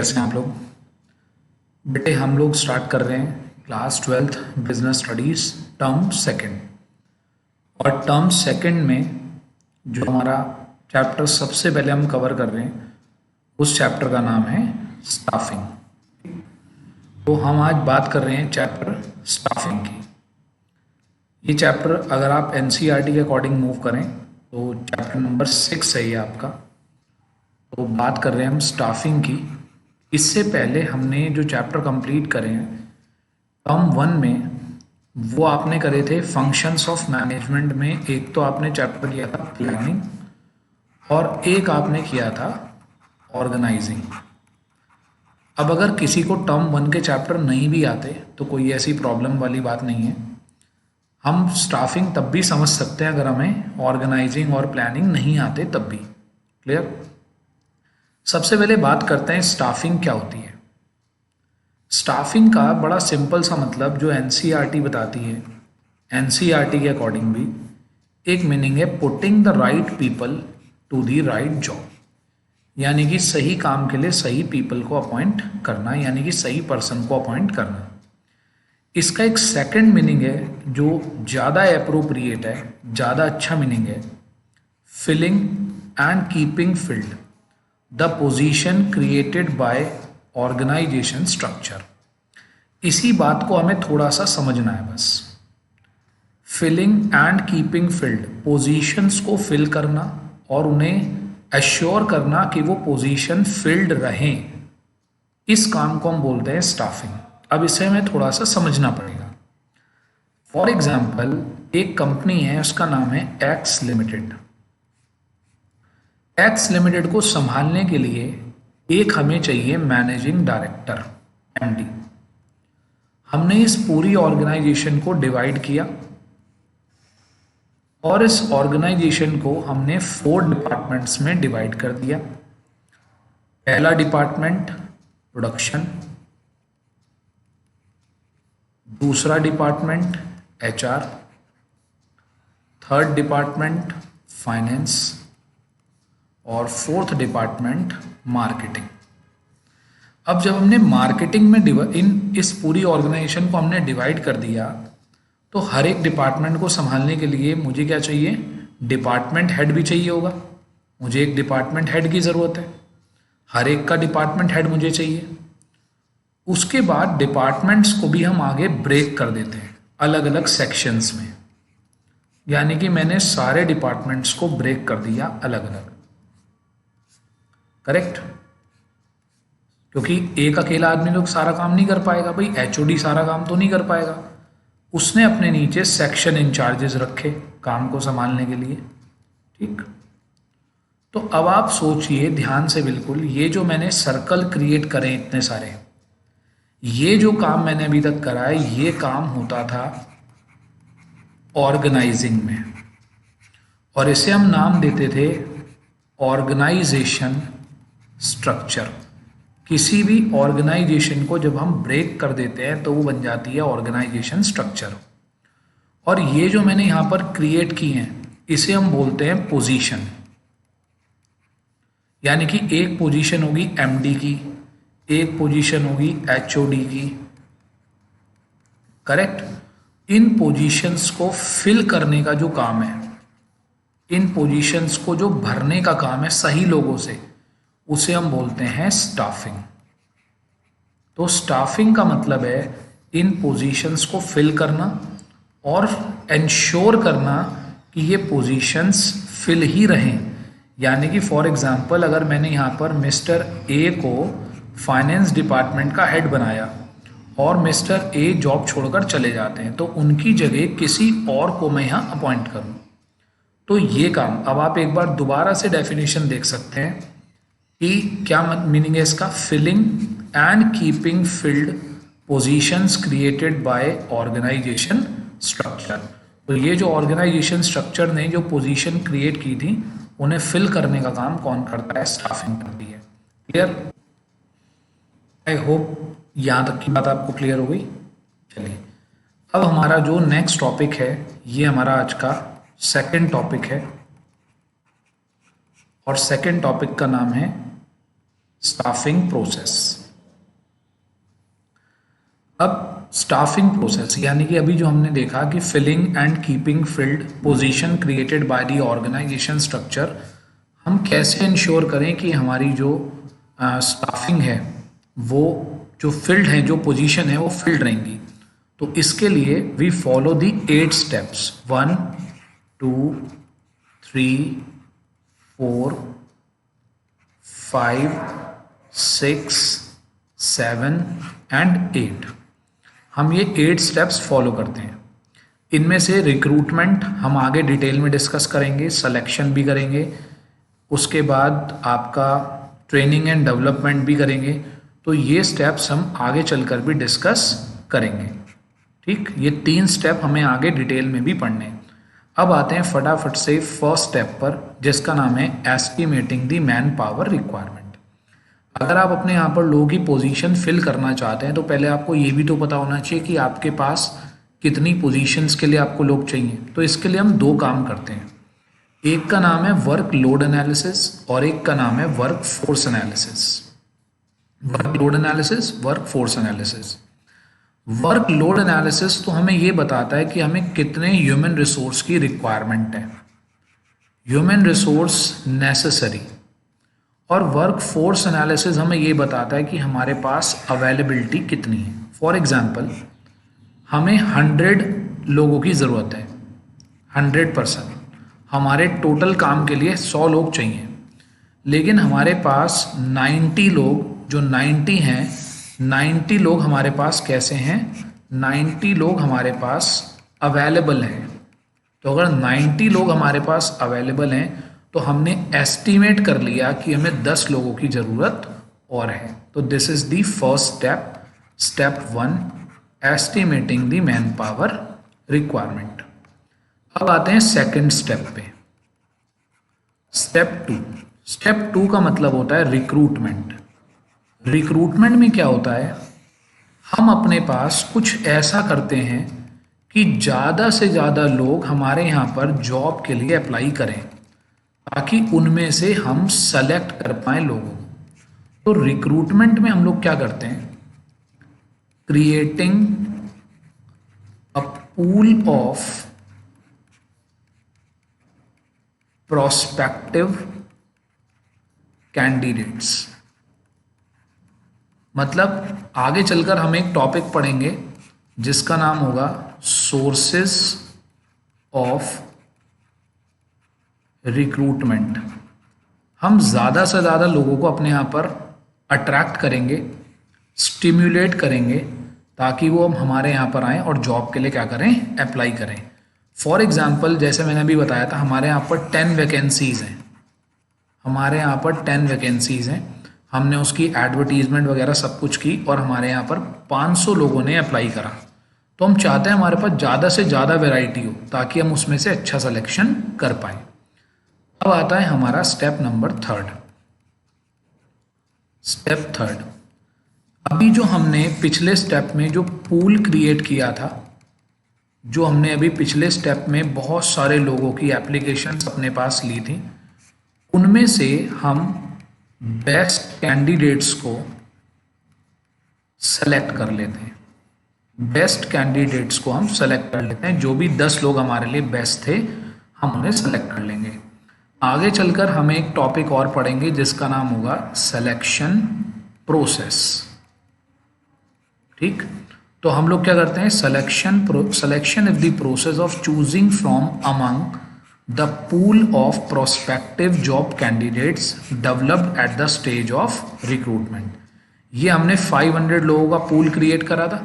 कैसे हैं आप लोग? बेटे हम लोग स्टार्ट कर रहे हैं class 12th business studies term second. और टर्म सेकंड में जो हमारा चैप्टर सबसे पहले हम कवर कर रहे हैं उस चैप्टर का नाम है स्टाफिंग। तो हम आज बात कर रहे हैं चैप्टर स्टाफिंग की। ये चैप्टर अगर आप एनसीईआरटी के अकॉर्डिंग मूव करें तो चैप्टर नंबर 6 है ये आपका। तो बात कर रहे हैं हम स्टाफिंग की। इससे पहले हमने जो चैप्टर कंप्लीट करे हैं टर्म 1 में, वो आपने करे थे फंक्शंस ऑफ मैनेजमेंट में। एक तो आपने चैप्टर किया था प्लानिंग और एक आपने किया था ऑर्गेनाइजिंग। अब अगर किसी को टर्म 1 के चैप्टर नहीं भी आते तो कोई ऐसी प्रॉब्लम वाली बात नहीं है, हम स्टाफिंग तब भी समझ सकते हैं अगर हमें ऑर्गेनाइजिंग और प्लानिंग नहीं आते तब भी। क्लियर? सबसे पहले बात करते हैं स्टाफिंग क्या होती है। स्टाफिंग का बड़ा सिंपल सा मतलब जो एनसीईआरटी बताती है, एनसीईआरटी के अकॉर्डिंग भी एक मीनिंग है putting the right people to the right job, यानी कि सही काम के लिए सही पीपल को अपॉइंट करना, यानी कि सही पर्सन को अपॉइंट करना। इसका एक सेकंड मीनिंग है जो ज़्यादा एप्रोप्रिएट है, ज़्यादा अच्छा मीनिंग है, filling and keeping filled the position created by organisation structure. इसी बात को हमें थोड़ा सा समझना है बस। Filling and keeping filled, positions को फिल करना और उन्हें एश्योर करना कि वो पोजीशन फिल्ड रहें, इस काम को हम बोलते हैं स्टाफिंग। अब इसे हमें थोड़ा सा समझना पड़ेगा। फॉर एग्जाम्पल एक कंपनी है, उसका नाम है एक्स लिमिटेड। एक्स लिमिटेड को संभालने के लिए एक हमें चाहिए मैनेजिंग डायरेक्टर, एमडी। हमने इस पूरी ऑर्गेनाइजेशन को डिवाइड किया और इस ऑर्गेनाइजेशन को हमने 4 डिपार्टमेंट्स में डिवाइड कर दिया। पहला डिपार्टमेंट प्रोडक्शन, दूसरा department HR, third department finance और फोर्थ डिपार्टमेंट मार्केटिंग। अब जब हमने मार्केटिंग में इस पूरी ऑर्गेनाइजेशन को हमने डिवाइड कर दिया तो हर एक डिपार्टमेंट को संभालने के लिए मुझे क्या चाहिए? डिपार्टमेंट हेड भी चाहिए होगा। मुझे एक डिपार्टमेंट हेड की ज़रूरत है, हर एक का डिपार्टमेंट हेड मुझे चाहिए। उसके बाद डिपार्टमेंट्स को भी हम आगे ब्रेक कर देते हैं अलग अलग सेक्शंस में, यानी कि मैंने सारे डिपार्टमेंट्स को ब्रेक कर दिया अलग अलग। करेक्ट? क्योंकि एक अकेला आदमी लोग सारा काम नहीं कर पाएगा भाई, एचओडी सारा काम तो नहीं कर पाएगा। उसने अपने नीचे सेक्शन इंचार्जेस रखे काम को संभालने के लिए। ठीक? तो अब आप सोचिए ध्यान से बिल्कुल, ये जो मैंने सर्कल क्रिएट करे इतने सारे, ये जो काम मैंने अभी तक करा है, ये काम होता था ऑर्गेनाइजिंग में और इसे हम नाम देते थे ऑर्गेनाइजेशन स्ट्रक्चर। किसी भी ऑर्गेनाइजेशन को जब हम ब्रेक कर देते हैं तो वो बन जाती है ऑर्गेनाइजेशन स्ट्रक्चर। और ये जो मैंने यहाँ पर क्रिएट की हैं इसे हम बोलते हैं पोजीशन, यानी कि एक पोजीशन होगी एमडी की, एक पोजीशन होगी एचओडी की। करेक्ट? इन पोजीशंस को फिल करने का जो काम है, इन पोजीशंस को जो भरने का काम है सही लोगों से, उसे हम बोलते हैं स्टाफिंग। तो स्टाफिंग का मतलब है इन पोजीशंस को फिल करना और इंश्योर करना कि ये पोजीशंस फिल ही रहें। यानी कि फॉर एग्जांपल अगर मैंने यहाँ पर मिस्टर ए को फाइनेंस डिपार्टमेंट का हेड बनाया और मिस्टर ए जॉब छोड़कर चले जाते हैं तो उनकी जगह किसी और को मैं यहाँ अपॉइंट करूँ, तो ये काम। अब आप एक बार दोबारा से डेफिनेशन देख सकते हैं कि क्या मीनिंग है इसका। Filling and keeping filled positions created by organisation structure. तो ये जो ऑर्गेनाइजेशन स्ट्रक्चर ने जो पोजीशन क्रिएट की थी उन्हें फिल करने का काम कौन करता है? स्टाफिंग करती है। क्लियर? आई होप यहाँ तक की बात आपको क्लियर हो गई। चलिए अब हमारा जो नेक्स्ट टॉपिक है ये हमारा आज का सेकंड टॉपिक है और सेकंड टॉपिक का नाम है स्टाफिंग प्रोसेस। अब स्टाफिंग प्रोसेस यानी कि अभी जो हमने देखा कि filling and keeping filled position created by the organisation structure, हम कैसे इंश्योर करें कि हमारी जो स्टाफिंग है वो जो फिल्ड है, जो पोजीशन है वो फिल्ड रहेंगी। तो इसके लिए we follow the 8 steps, 1 2 3 4 5 6 7 and 8। हम ये 8 स्टेप्स फॉलो करते हैं। इनमें से रिक्रूटमेंट हम आगे डिटेल में डिस्कस करेंगे, सिलेक्शन भी करेंगे, उसके बाद आपका ट्रेनिंग एंड डेवलपमेंट भी करेंगे। तो ये स्टेप्स हम आगे चलकर भी डिस्कस करेंगे। ठीक, ये 3 स्टेप हमें आगे डिटेल में भी पढ़ने हैं। अब आते हैं फटाफट से फर्स्ट स्टेप पर, जिसका नाम है estimating the man power requirement. अगर आप अपने यहाँ पर लोगों की पोजीशन फिल करना चाहते हैं तो पहले आपको ये भी तो पता होना चाहिए कि आपके पास कितनी पोजीशंस के लिए आपको लोग चाहिए। तो इसके लिए हम 2 काम करते हैं, एक का नाम है वर्क लोड एनालिसिस और एक का नाम है work force analysis. Work load analysis, work force analysis. Work load analysis तो हमें ये बताता है कि हमें कितने ह्यूमन रिसोर्स की रिक्वायरमेंट है, ह्यूमन रिसोर्स नेसेसरी। और वर्क फोर्स एनालिसिस हमें ये बताता है कि हमारे पास अवेलेबिलिटी कितनी है। फॉर एग्जांपल, हमें 100 लोगों की ज़रूरत है, 100%। हमारे टोटल काम के लिए 100 लोग चाहिए, लेकिन हमारे पास 90 लोग, जो 90 हैं, 90 लोग हमारे पास कैसे हैं, 90 लोग हमारे पास अवेलेबल हैं। तो अगर 90 लोग हमारे पास अवेलेबल हैं तो हमने एस्टीमेट कर लिया कि हमें 10 लोगों की ज़रूरत और है। तो this is the first step, step 1, estimating the man power requirement. अब आते हैं सेकंड स्टेप पे, स्टेप 2। स्टेप 2 का मतलब होता है रिक्रूटमेंट। रिक्रूटमेंट में क्या होता है, हम अपने पास कुछ ऐसा करते हैं कि ज़्यादा से ज़्यादा लोग हमारे यहाँ पर जॉब के लिए अप्लाई करें, ताकि उनमें से हम सेलेक्ट कर पाए लोगों को। तो रिक्रूटमेंट में हम लोग क्या करते हैं, creating a pool of prospective candidates. मतलब आगे चलकर हम एक टॉपिक पढ़ेंगे जिसका नाम होगा सोर्सेस ऑफ रिक्रूटमेंट। हम ज़्यादा से ज़्यादा लोगों को अपने यहाँ पर अट्रैक्ट करेंगे, स्टिम्युलेट करेंगे, ताकि वो हमारे यहाँ पर आएँ और जॉब के लिए क्या करें, अप्लाई करें। फॉर एग्ज़ाम्पल, जैसे मैंने अभी बताया था, हमारे यहाँ पर 10 वैकेंसीज़ हैं, हमारे यहाँ पर 10 वैकेंसीज़ हैं। हमने उसकी एडवर्टीज़मेंट वगैरह सब कुछ की और हमारे यहाँ पर 500 लोगों ने अप्लाई करा। तो हम चाहते हैं हमारे पास ज़्यादा से ज़्यादा वैरायटी हो, ताकि हम उसमें से अच्छा सिलेक्शन कर पाएँ। अब आता है हमारा स्टेप नंबर 3। स्टेप 3, अभी जो हमने पिछले स्टेप में जो पूल क्रिएट किया था, जो हमने अभी पिछले स्टेप में बहुत सारे लोगों की एप्लीकेशंस अपने पास ली थी, उनमें से हम बेस्ट कैंडिडेट्स को सेलेक्ट कर लेते हैं। बेस्ट कैंडिडेट्स को हम सेलेक्ट कर लेते हैं, जो भी 10 लोग हमारे लिए बेस्ट थे हम उन्हें सेलेक्ट कर लेंगे। आगे चलकर हम एक टॉपिक और पढ़ेंगे जिसका नाम होगा सिलेक्शन प्रोसेस। ठीक, तो हम लोग क्या करते हैं, selection is the process of choosing from among the pool of prospective job candidates developed at the stage of recruitment. ये हमने 500 लोगों का पूल क्रिएट करा था,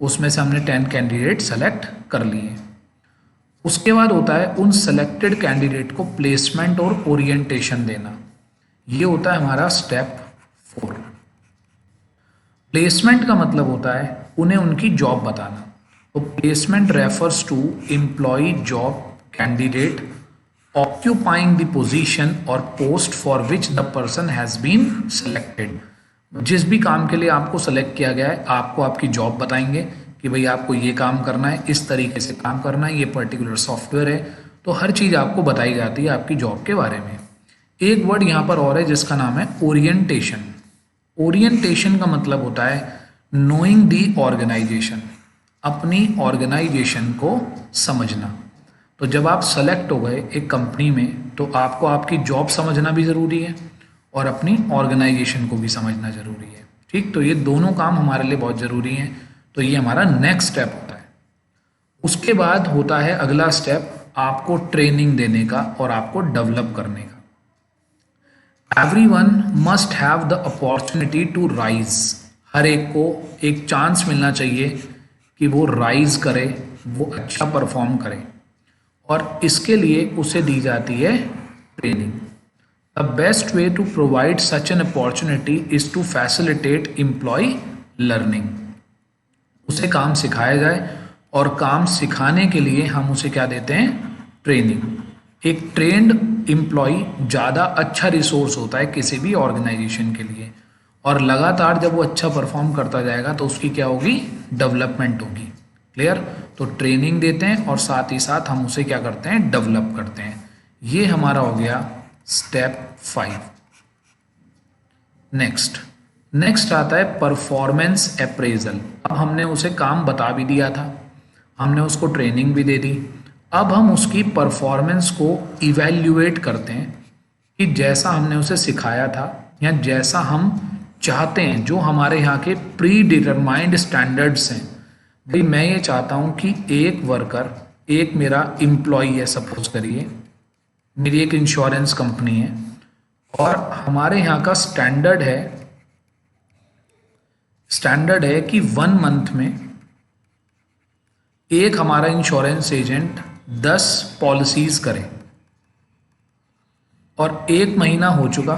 उसमें से हमने 10 कैंडिडेट सेलेक्ट कर लिए। उसके बाद होता है उन सेलेक्टेड कैंडिडेट को प्लेसमेंट और ओरिएंटेशन देना। ये होता है हमारा स्टेप 4। प्लेसमेंट का मतलब होता है उन्हें उनकी जॉब बताना। तो placement refers to employ job candidate occupying the position और post for which the person has been selected. जिस भी काम के लिए आपको सेलेक्ट किया गया है, आपको आपकी जॉब बताएंगे कि भाई आपको ये काम करना है, इस तरीके से काम करना है, ये पर्टिकुलर सॉफ्टवेयर है। तो हर चीज़ आपको बताई जाती है आपकी जॉब के बारे में। एक वर्ड यहाँ पर और है जिसका नाम है ओरिएंटेशन। ओरिएंटेशन का मतलब होता है नोइंग दी ऑर्गेनाइजेशन, अपनी ऑर्गेनाइजेशन को समझना। तो जब आप सेलेक्ट हो गए एक कंपनी में तो आपको आपकी जॉब समझना भी ज़रूरी है और अपनी ऑर्गेनाइजेशन को भी समझना ज़रूरी है। ठीक, तो ये दोनों काम हमारे लिए बहुत ज़रूरी हैं। तो ये हमारा नेक्स्ट स्टेप होता है। उसके बाद होता है अगला स्टेप आपको ट्रेनिंग देने का और आपको डेवलप करने का। Everyone must have the opportunity to rise। हर एक को एक चांस मिलना चाहिए कि वो राइज करे, वो अच्छा परफॉर्म करे, और इसके लिए उसे दी जाती है training. The best way to provide such an opportunity is to facilitate employ learning. उसे काम सिखाया जाए और काम सिखाने के लिए हम उसे क्या देते हैं, ट्रेनिंग। एक ट्रेंड एम्प्लॉय ज़्यादा अच्छा रिसोर्स होता है किसी भी ऑर्गेनाइजेशन के लिए, और लगातार जब वो अच्छा परफॉर्म करता जाएगा तो उसकी क्या होगी, डेवलपमेंट होगी। क्लियर? तो ट्रेनिंग देते हैं और साथ ही साथ हम उसे क्या करते हैं, डेवलप करते हैं। ये हमारा हो गया स्टेप 5। नेक्स्ट आता है परफॉर्मेंस अप्रेजल। अब हमने उसे काम बता भी दिया था, हमने उसको ट्रेनिंग भी दे दी, अब हम उसकी परफॉर्मेंस को इवैल्यूएट करते हैं कि जैसा हमने उसे सिखाया था या जैसा हम चाहते हैं, जो हमारे यहाँ के प्री डिटरमाइंड स्टैंडर्ड्स हैं। भाई मैं ये चाहता हूँ कि एक वर्कर, एक मेरा एम्प्लॉय है, सपोज करिए मेरी एक इंश्योरेंस कंपनी है और हमारे यहाँ का स्टैंडर्ड है कि 1 मंथ में एक हमारा इंश्योरेंस एजेंट 10 पॉलिसीज करे, और 1 महीना हो चुका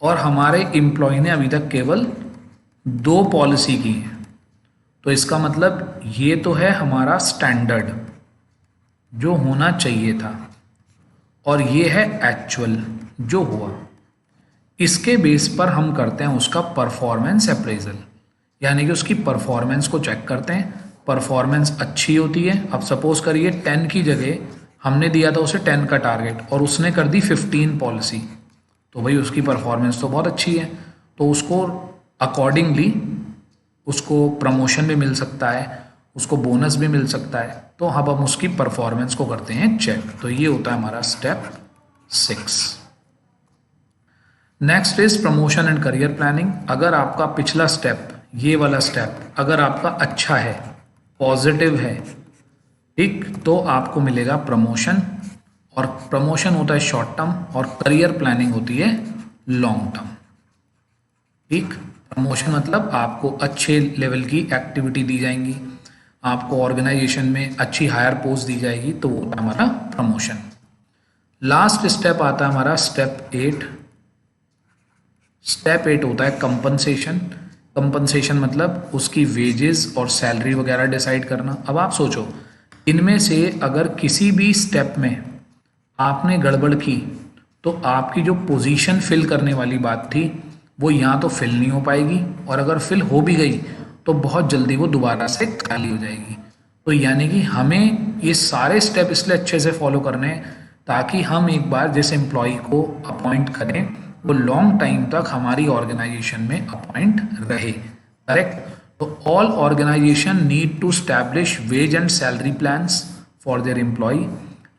और हमारे एम्प्लॉय ने अभी तक केवल 2 पॉलिसी की हैं। तो इसका मतलब ये तो है हमारा स्टैंडर्ड जो होना चाहिए था, और ये है एक्चुअल जो हुआ। इसके बेस पर हम करते हैं उसका परफॉर्मेंस अप्रेजल, यानी कि उसकी परफॉर्मेंस को चेक करते हैं। परफॉर्मेंस अच्छी होती है, अब सपोज करिए 10 की जगह हमने दिया था उसे 10 का टारगेट और उसने कर दी 15 पॉलिसी, तो भाई उसकी परफॉर्मेंस तो बहुत अच्छी है, तो उसको अकॉर्डिंगली उसको प्रमोशन भी मिल सकता है, उसको बोनस भी मिल सकता है। तो अब हम उसकी परफॉर्मेंस को करते हैं चेक। तो ये होता है हमारा step 6। Next is promotion and career planning. अगर आपका पिछला स्टेप, ये वाला स्टेप अगर आपका अच्छा है, पॉजिटिव है, ठीक, तो आपको मिलेगा प्रमोशन, और प्रमोशन होता है शॉर्ट टर्म और करियर प्लानिंग होती है लॉन्ग टर्म। ठीक, प्रमोशन मतलब आपको अच्छे लेवल की एक्टिविटी दी जाएंगी, आपको ऑर्गेनाइजेशन में अच्छी हायर पोस्ट दी जाएगी, तो वो हमारा प्रमोशन। लास्ट स्टेप आता है हमारा स्टेप 8। स्टेप 8 होता है कंपनसेशन। कंपनसेशन मतलब उसकी वेजेस और सैलरी वगैरह डिसाइड करना। अब आप सोचो, इनमें से अगर किसी भी स्टेप में आपने गड़बड़ की तो आपकी जो पोजीशन फिल करने वाली बात थी वो यहाँ तो फिल नहीं हो पाएगी, और अगर फिल हो भी गई तो बहुत जल्दी वो दोबारा से खाली हो जाएगी। तो यानी कि हमें ये सारे स्टेप इसलिए अच्छे से फॉलो करने हैं ताकि हम एक बार जिस एम्प्लॉय को अपॉइंट करें वो लॉन्ग टाइम तक हमारी ऑर्गेनाइजेशन में अपॉइंट रहे। करेक्ट? तो all organisation need to establish wage and salary plans for their employ.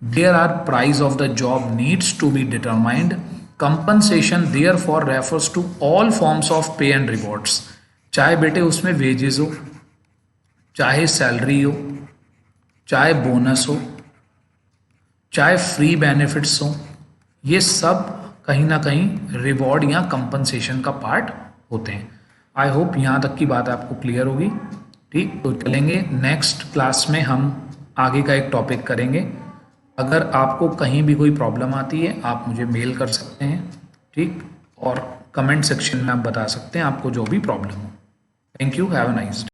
There are price of the job needs to be determined. Compensation therefore refers to all forms of pay and rewards. चाहे बेटे उसमें wages हो, चाहे salary हो, चाहे bonus हो, चाहे free benefits हो, ये सब कहीं ना कहीं रिवॉर्ड या कंपनसेशन का पार्ट होते हैं। आई होप यहाँ तक की बात आपको क्लियर होगी। ठीक, तो चलेंगे नेक्स्ट क्लास में हम आगे का एक टॉपिक करेंगे। अगर आपको कहीं भी कोई प्रॉब्लम आती है आप मुझे मेल कर सकते हैं, ठीक, और कमेंट सेक्शन में आप बता सकते हैं आपको जो भी प्रॉब्लम हो। Thank you, have a nice day.